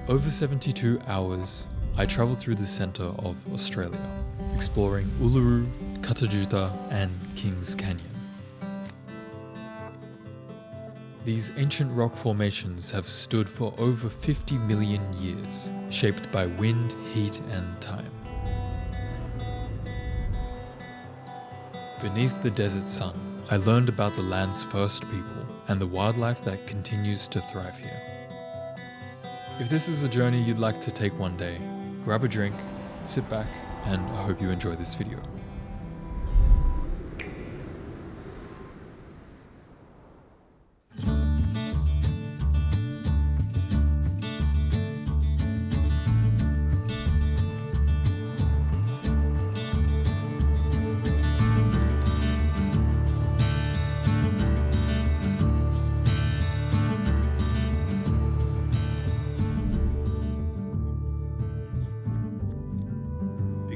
Over 72 hours, I travelled through the centre of Australia, exploring Uluru, Kata Tjuta and Kings Canyon. These ancient rock formations have stood for over 50 million years, shaped by wind, heat and time. Beneath the desert sun, I learned about the land's first people and the wildlife that continues to thrive here. If this is a journey you'd like to take one day, grab a drink, sit back, and I hope you enjoy this video.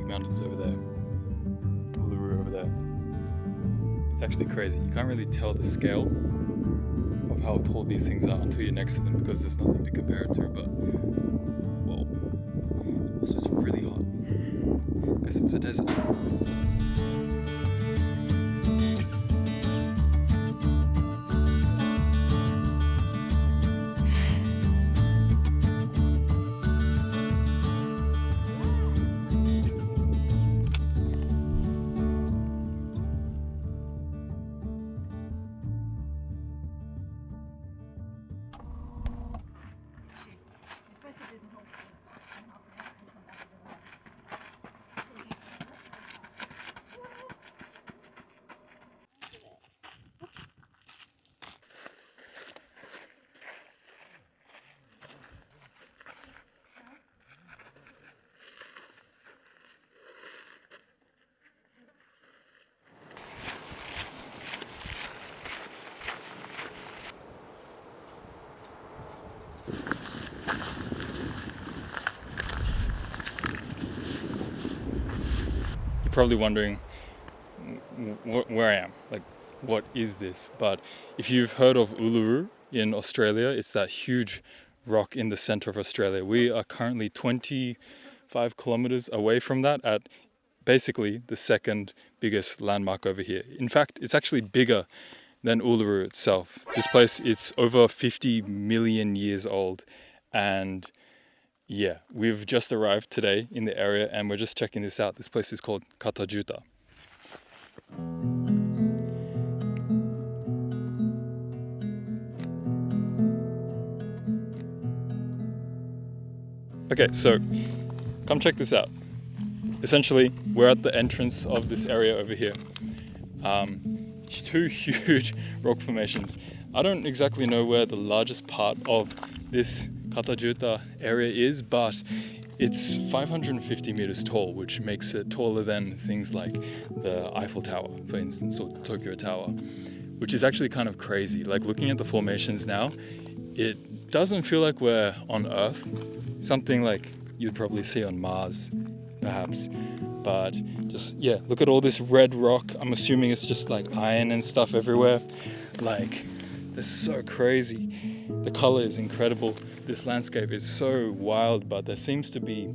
Mountains over there, Uluru over there. It's actually crazy. You can't really tell the scale of how tall these things are until you're next to them because there's nothing to compare it to, but whoa. Also it's really hot because it's a desert. Probably wondering where I am, like what is this? But if you've heard of Uluru in Australia, it's that huge rock in the center of Australia. We are currently 25 kilometers away from that at basically the second biggest landmark over here. In fact, it's actually bigger than Uluru itself. This place, it's over 50 million years old, and yeah, we've just arrived today in the area and we're just checking this out. This place is called Kata Tjuta. Okay, so come check this out. Essentially, we're at the entrance of this area over here. Two huge rock formations. I don't exactly know where the largest part of this Kata Tjuta area is, but it's 550 meters tall, which makes it taller than things like the Eiffel Tower, for instance, or Tokyo Tower, which is actually kind of crazy. Like looking at the formations now, it doesn't feel like we're on Earth, something like you'd probably see on Mars, perhaps. But just, yeah, look at all this red rock. I'm assuming it's just like iron and stuff everywhere. Like, they're so crazy. The color is incredible. This landscape is so wild, but there seems to be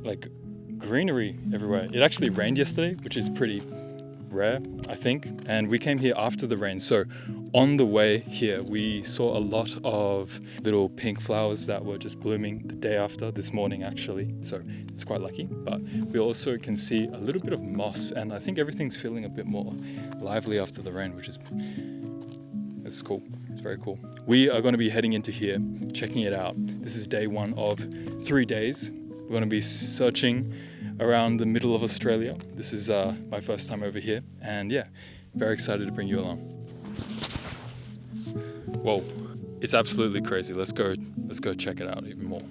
like greenery everywhere. It actually rained yesterday, which is pretty rare, I think. And we came here after the rain. So on the way here, we saw a lot of little pink flowers that were just blooming the day after, this morning actually. So it's quite lucky. But we also can see a little bit of moss, and I think everything's feeling a bit more lively after the rain, which is cool. It's very cool. We are going to be heading into here, checking it out. This is day one of 3 days. We're going to be searching around the middle of Australia. This is my first time over here, and yeah, very excited to bring you along. Whoa, it's absolutely crazy. Let's go check it out even more.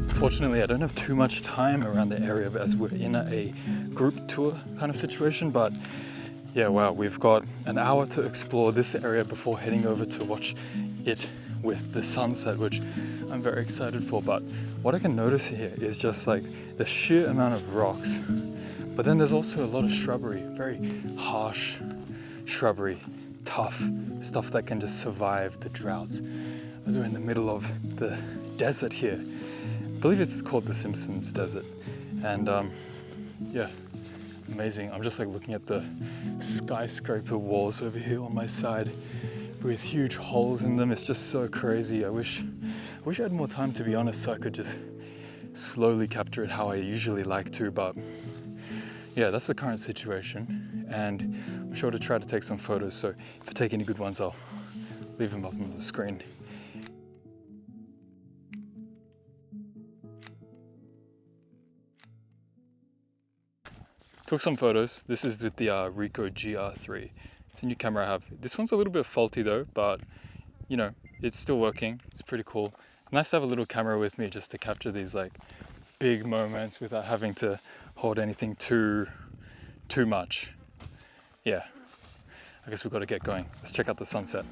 Unfortunately, I don't have too much time around the area as we're in a group tour kind of situation, but Yeah, wow, we've got an hour to explore this area before heading over to watch it with the sunset, which I'm very excited for. But what I can notice here is just like the sheer amount of rocks, but then there's also a lot of shrubbery, very harsh shrubbery, tough stuff that can just survive the droughts. As we're in the middle of the desert here. I believe it's called the Simpsons Desert. And yeah, amazing. I'm just like looking at the skyscraper walls over here on my side with huge holes in them. It's just so crazy. I wish I had more time, to be honest, so I could just slowly capture it how I usually like to. But yeah, that's the current situation, and I'm sure to try to take some photos. So if I take any good ones, I'll leave them up on the screen. Took some photos. This is with the Ricoh GR3. It's a new camera I have. This one's a little bit faulty though, but you know, it's still working. It's pretty cool. Nice to have a little camera with me just to capture these like big moments without having to hold anything too much. Yeah, I guess we've got to get going. Let's check out the sunset.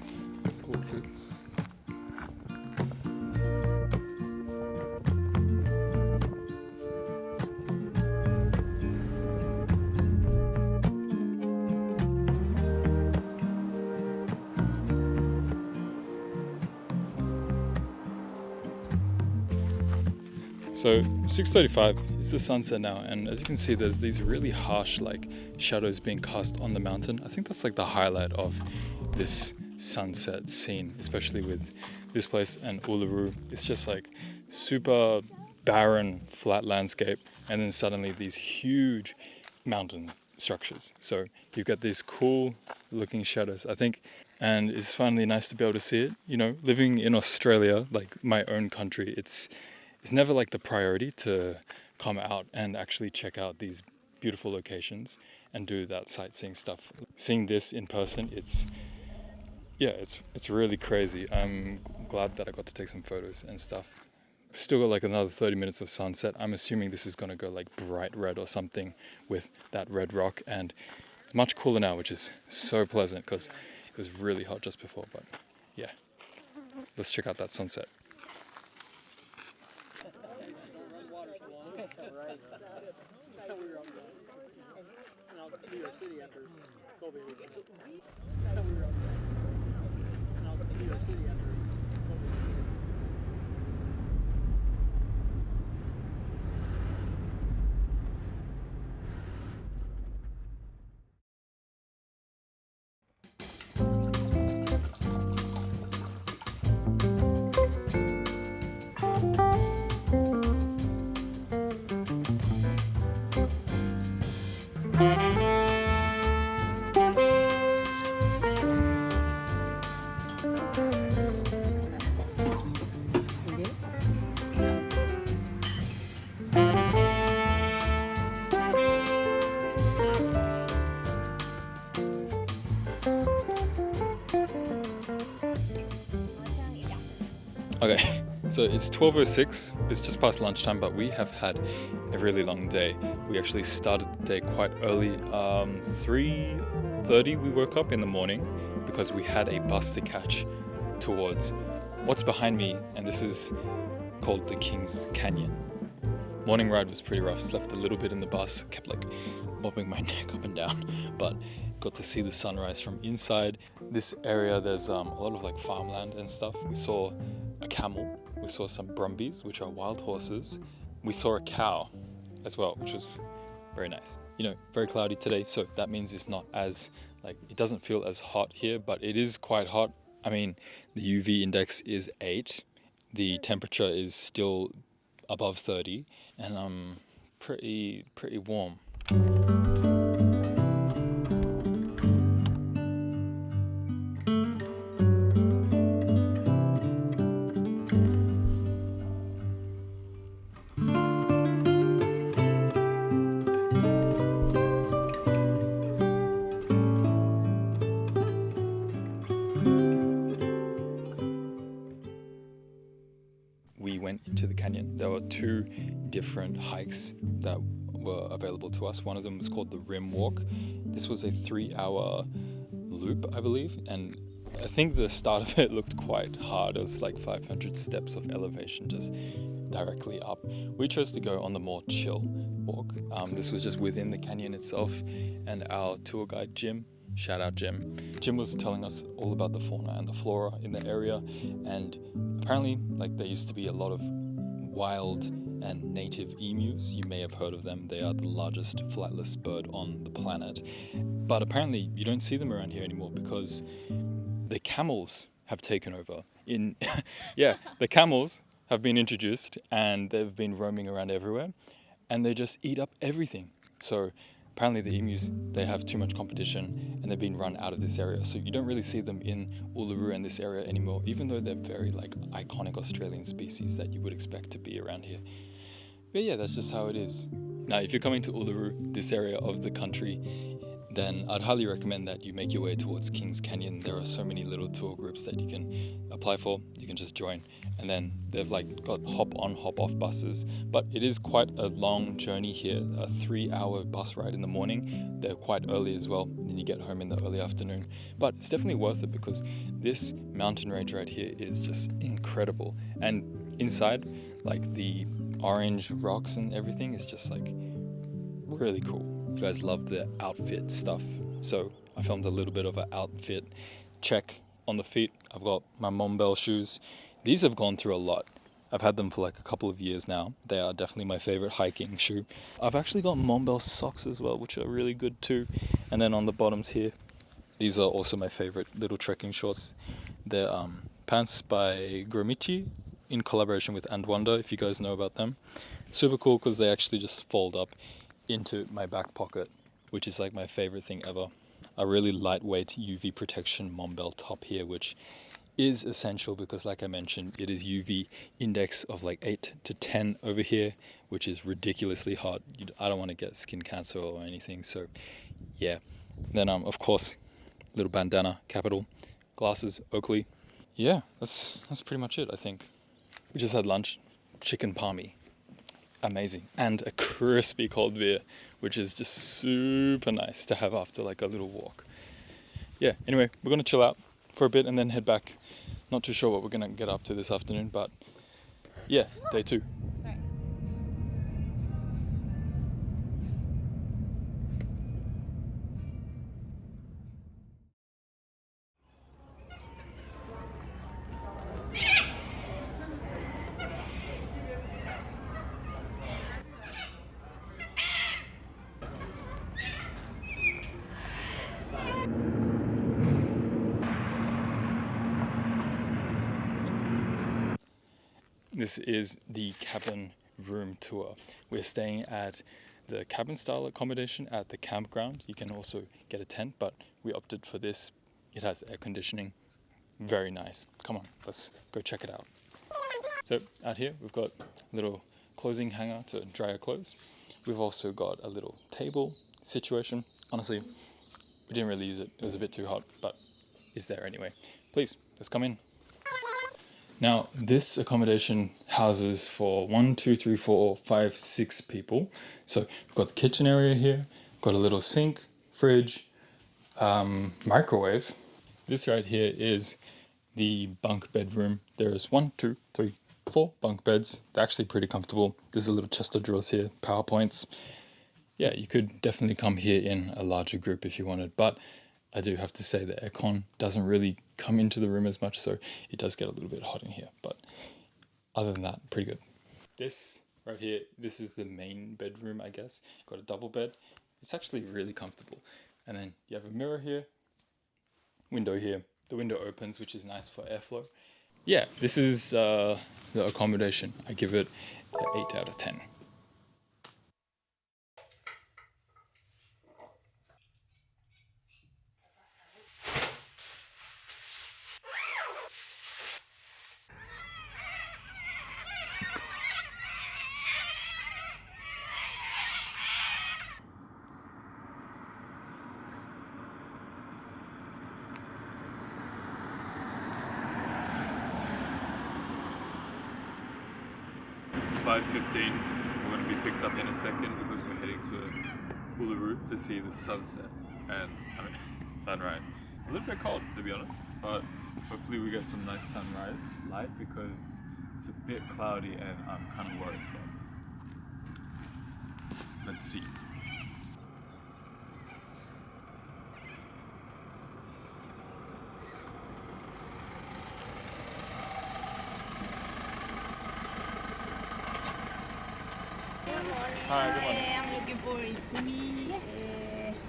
So 6:35, it's the sunset now, and as you can see, there's these really harsh like shadows being cast on the mountain. I think that's like the highlight of this sunset scene, especially with this place and Uluru. It's just like super barren, flat landscape, and then suddenly these huge mountain structures. So you've got these cool looking shadows, I think, and it's finally nice to be able to see it. You know, living in Australia, like my own country, it's never like the priority to come out and actually check out these beautiful locations and do that sightseeing stuff. Seeing this in person, it's really crazy. I'm glad that I got to take some photos and stuff. Still got like another 30 minutes of sunset. I'm assuming this is gonna go like bright red or something with that red rock, and it's much cooler now, which is so pleasant because it was really hot just before. But yeah, let's check out that sunset. Okay, so it's 12:06, it's just past lunchtime, but we have had a really long day. We actually started the day quite early, 3:30 we woke up in the morning because we had a bus to catch towards what's behind me, and this is called the Kings Canyon. Morning ride was pretty rough, slept a little bit in the bus, kept like bobbing my neck up and down, but got to see the sunrise from inside. This area, there's a lot of like farmland and stuff. We saw a camel, we saw some brumbies, which are wild horses. We saw a cow as well, which was very nice. You know, very cloudy today, so that means it's not as, like, it doesn't feel as hot here, but it is quite hot. I mean, the UV index is 8, the temperature is still above 30, and pretty warm. We went into the canyon. There were 2 different hikes that were available to us. One of them was called the Rim Walk. This was a 3-hour loop, I believe, and I think the start of it looked quite hard. It was like 500 steps of elevation just directly up. We chose to go on the more chill walk. This was just within the canyon itself, and our tour guide Jim, shout out Jim. Jim was telling us all about the fauna and the flora in the area, and apparently like there used to be a lot of wild and native emus. You may have heard of them. They are the largest flightless bird on the planet, but apparently you don't see them around here anymore because the camels have taken over. The camels have been introduced and they've been roaming around everywhere, and they just eat up everything. So apparently the emus, they have too much competition and they've been run out of this area. So you don't really see them in Uluru and this area anymore, even though they're very like iconic Australian species that you would expect to be around here. But yeah, that's just how it is. Now, if you're coming to Uluru, this area of the country, then I'd highly recommend that you make your way towards Kings Canyon. There are so many little tour groups that you can apply for. You can just join, and then they've like got hop on, hop off buses. But it is quite a long journey here, a 3-hour bus ride in the morning. They're quite early as well. Then you get home in the early afternoon. But it's definitely worth it because this mountain range right here is just incredible. And inside, like the orange rocks and everything is just like really cool. You guys love the outfit stuff, so I filmed a little bit of an outfit check on the feet. I've got my Mombel shoes. These have gone through a lot. I've had them for like a couple of years now. They are definitely my favorite hiking shoe. I've actually got Mombel socks as well, which are really good too. And then on the bottoms here, these are also my favorite little trekking shorts. They're pants by Gromichi in collaboration with Andwanda, if you guys know about them. Super cool because they actually just fold up into my back pocket, which is like my favorite thing ever. A really lightweight UV protection Mombel top here, which is essential because like I mentioned, it is UV index of like 8 to 10 over here, which is ridiculously hot. I don't want to get skin cancer or anything, so yeah. Then of course, little bandana, Capital, glasses, Oakley. Yeah, that's pretty much it, I think. We just had lunch, chicken palmy. Amazing. And a crispy cold beer, which is just super nice to have after like a little walk. Yeah, anyway, we're going to chill out for a bit and then head back. Not too sure what we're going to get up to this afternoon, but yeah, day 2. This is the cabin room tour. We're staying at the cabin style accommodation at the campground. You can also get a tent, but we opted for this. It has air conditioning. Very nice. Come on, let's go check it out. So out here, we've got a little clothing hanger to dry our clothes. We've also got a little table situation. Honestly, we didn't really use it. It was a bit too hot, but it's there anyway. Please, let's come in. Now, this accommodation houses for 1, 2, 3, 4, 5, 6 people. So we've got the kitchen area here, got a little sink, fridge, microwave. This right here is the bunk bedroom. There's 1, 2, 3, 4 bunk beds. They're actually pretty comfortable. There's a little chest of drawers here, PowerPoints. Yeah, you could definitely come here in a larger group if you wanted, but I do have to say the aircon doesn't really come into the room as much, so it does get a little bit hot in here. But other than that, pretty good. This right here, this is the main bedroom, I guess. Got a double bed. It's actually really comfortable. And then you have a mirror here, window here. The window opens, which is nice for airflow. Yeah, this is the accommodation. I give it an 8 out of 10. It's 5:15. We're going to be picked up in a second because we're heading to Uluru to see the sunset and sunrise. A little bit cold, to be honest, but hopefully we get some nice sunrise light because it's a bit cloudy and I'm kind of worried. But let's see. Hi, good morning. I'm looking for Itsumi,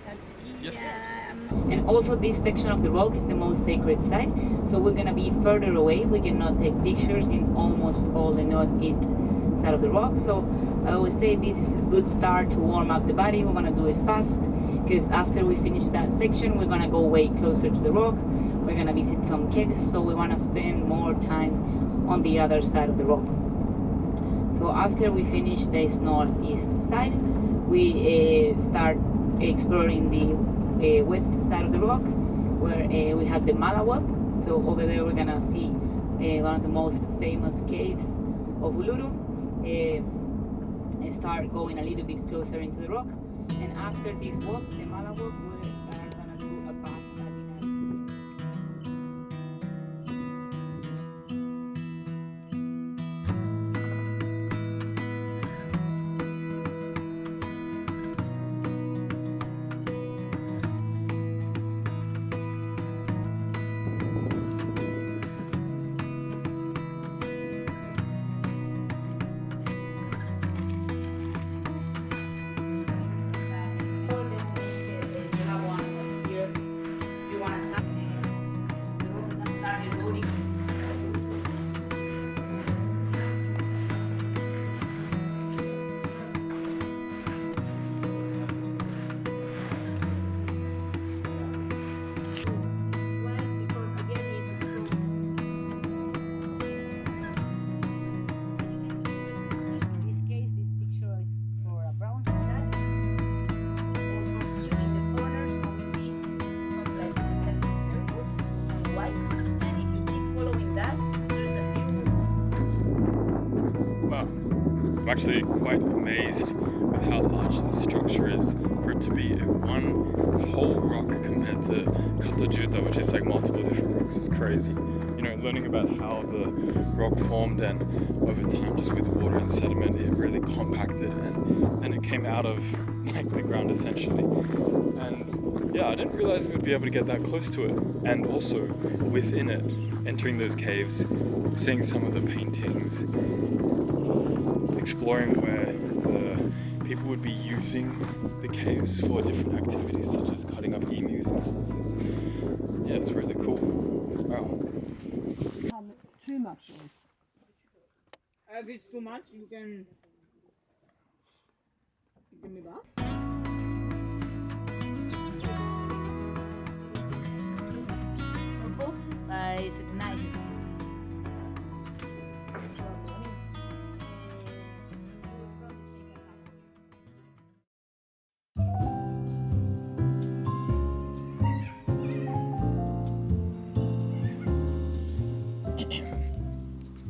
tatsuki. Yes. And also this section of the rock is the most sacred site, so we're gonna be further away. We cannot take pictures in almost all the northeast side of the rock. So I always say this is a good start to warm up the body. We wanna do it fast because after we finish that section, we're gonna go way closer to the rock. We're gonna visit some caves, so we wanna spend more time on the other side of the rock. So after we finish this northeast side, we start exploring the west side of the rock, where we have the Mala Walk. So over there we're gonna see one of the most famous caves of Uluru. Start going a little bit closer into the rock, and after this walk, the Mala Walk, we are gonna do a path at the night. I'm actually quite amazed with how large this structure is for it to be a one whole rock compared to Kata Tjuta, which is like multiple different rocks. It's crazy. You know, learning about how the rock formed and over time just with water and sediment it really compacted and it came out of like the ground essentially. And yeah, I didn't realize we'd be able to get that close to it. And also within it, entering those caves, seeing some of the paintings, exploring where the people would be using the caves for different activities such as cutting up emus and stuff. It's really cool. Wow. Too much. If it's too much, you can give me back. It's nice.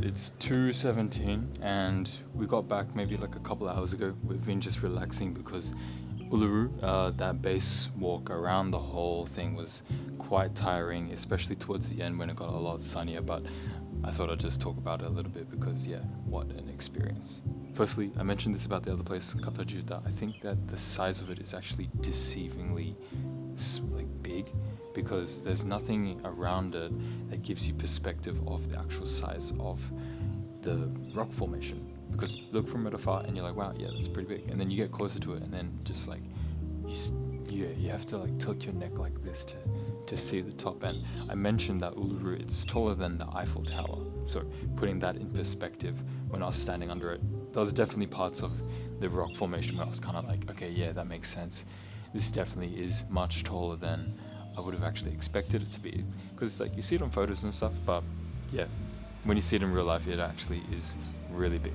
It's 2:17 and we got back maybe like a couple hours ago. We've been just relaxing because Uluru, that base walk around the whole thing was quite tiring, especially towards the end when it got a lot sunnier, but I thought I'd just talk about it a little bit because yeah, what an experience. Firstly, I mentioned this about the other place, Kata Tjuta. I think that the size of it is actually deceivingly like big because there's nothing around it that gives you perspective of the actual size of the rock formation. Because you look from it afar and you're like, wow, yeah, that's pretty big. And then you get closer to it and then just like, you have to like tilt your neck like this to see the top. And I mentioned that Uluru, it's taller than the Eiffel Tower. So putting that in perspective, when I was standing under it, there was definitely parts of the rock formation where I was kind of like, okay, yeah, that makes sense. This definitely is much taller than I would have actually expected it to be. Because like you see it on photos and stuff, but yeah, when you see it in real life, it actually is really big.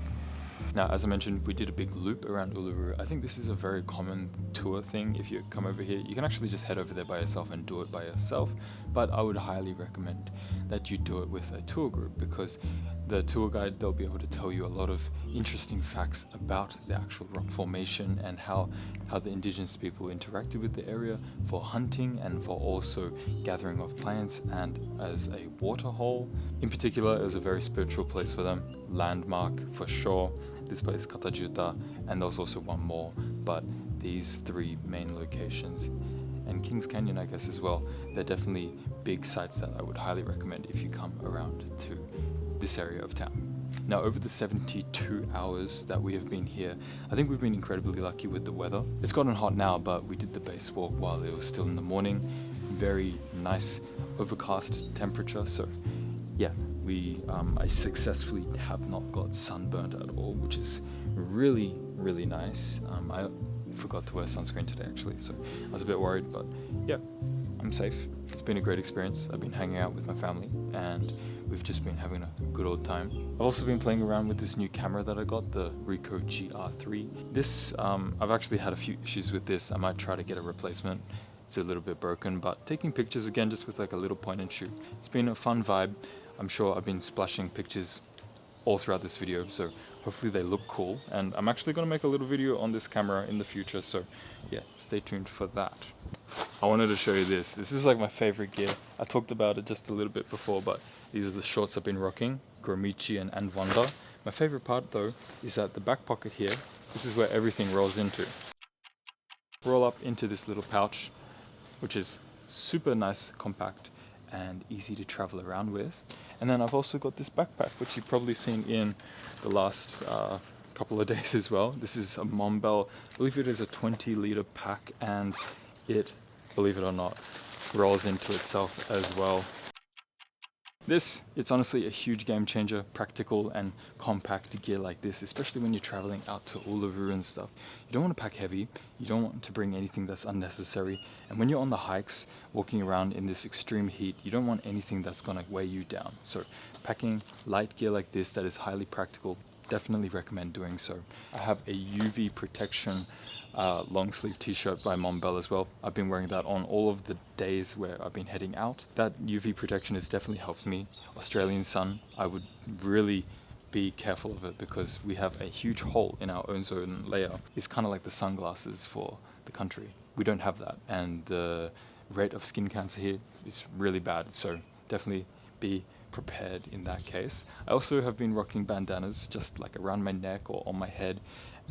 Now, as I mentioned, we did a big loop around Uluru. I think this is a very common tour thing. If you come over here, you can actually just head over there by yourself and do it by yourself. But I would highly recommend that you do it with a tour group, because the tour guide, they'll be able to tell you a lot of interesting facts about the actual rock formation and how the indigenous people interacted with the area for hunting and for also gathering of plants and as a water hole. In particular, it was a very spiritual place for them, landmark for sure. This place, Kata Tjuta, and there's also one more, but these three main locations, and Kings Canyon, I guess, as well, they're definitely big sites that I would highly recommend if you come around to this area of town. Now, over the 72 hours that we have been here, I think we've been incredibly lucky with the weather. It's gotten hot now, but we did the base walk while it was still in the morning. Very nice overcast temperature, so yeah, I successfully have not got sunburned at all, which is really, really nice. I forgot to wear sunscreen today actually, so I was a bit worried, but yeah, I'm safe. It's been a great experience. I've been hanging out with my family and we've just been having a good old time. I've also been playing around with this new camera that I got, the Ricoh GR3. This, I've actually had a few issues with this. I might try to get a replacement. It's a little bit broken, but taking pictures again just with like a little point and shoot, it's been a fun vibe. I'm sure I've been splashing pictures all throughout this video, so hopefully they look cool, and I'm actually going to make a little video on this camera in the future, so yeah, stay tuned for that. I wanted to show you this. This is like my favorite gear. I talked about it just a little bit before, but these are the shorts I've been rocking, Gromichi and Wanda. My favorite part though is that the back pocket here, this is where everything rolls into. Roll up into this little pouch, which is super nice, compact, and easy to travel around with. And then I've also got this backpack, which you've probably seen in the last couple of days as well. This is a Mombel, I believe it is a 20-liter pack, and it, believe it or not, rolls into itself as well. It's honestly a huge game changer, practical and compact gear like this, especially when you're traveling out to Uluru and stuff. You don't want to pack heavy, you don't want to bring anything that's unnecessary, and when you're on the hikes, walking around in this extreme heat, you don't want anything that's going to weigh you down. So packing light gear like this that is highly practical, definitely recommend doing so. I have a UV protection long sleeve t-shirt by Mombel as well. I've been wearing that on all of the days where I've been heading out. That UV protection has definitely helped me. Australian sun, I would really be careful of it because we have a huge hole in our ozone layer. It's kind of like the sunglasses for the country. We don't have that, and the rate of skin cancer here is really bad, so definitely be prepared in that case. I also have been rocking bandanas just like around my neck or on my head.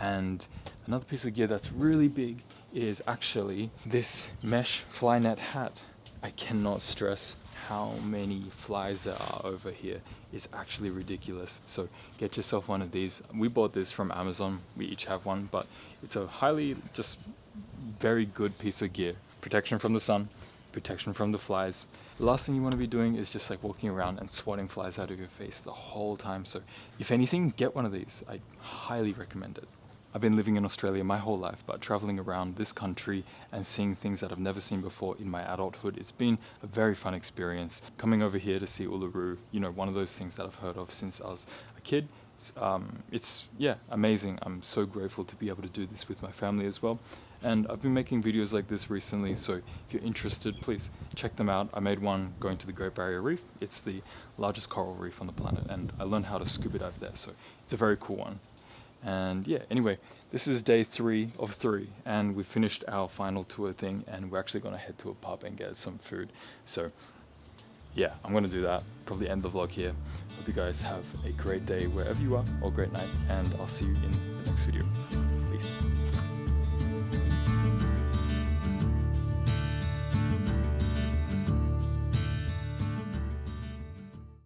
And another piece of gear that's really big is actually this mesh fly net hat. I cannot stress how many flies there are over here. It's actually ridiculous. So get yourself one of these. We bought this from Amazon. We each have one, but it's a highly just very good piece of gear. Protection from the sun, protection from the flies. The last thing you want to be doing is just like walking around and swatting flies out of your face the whole time. So if anything, get one of these. I highly recommend it. I've been living in Australia my whole life, but traveling around this country and seeing things that I've never seen before in my adulthood, it's been a very fun experience. Coming over here to see Uluru, you know, one of those things that I've heard of since I was a kid. It's amazing. I'm so grateful to be able to do this with my family as well. And I've been making videos like this recently, so if you're interested, please check them out. I made one going to the Great Barrier Reef. It's the largest coral reef on the planet, and I learned how to scuba dive there, so it's a very cool one. And yeah, anyway, this is day 3 of 3, and we finished our final tour thing, and we're actually going to head to a pub and get some food. So yeah, I'm going to do that, probably end the vlog here. Hope you guys have a great day wherever you are, or great night, and I'll see you in the next video. Peace.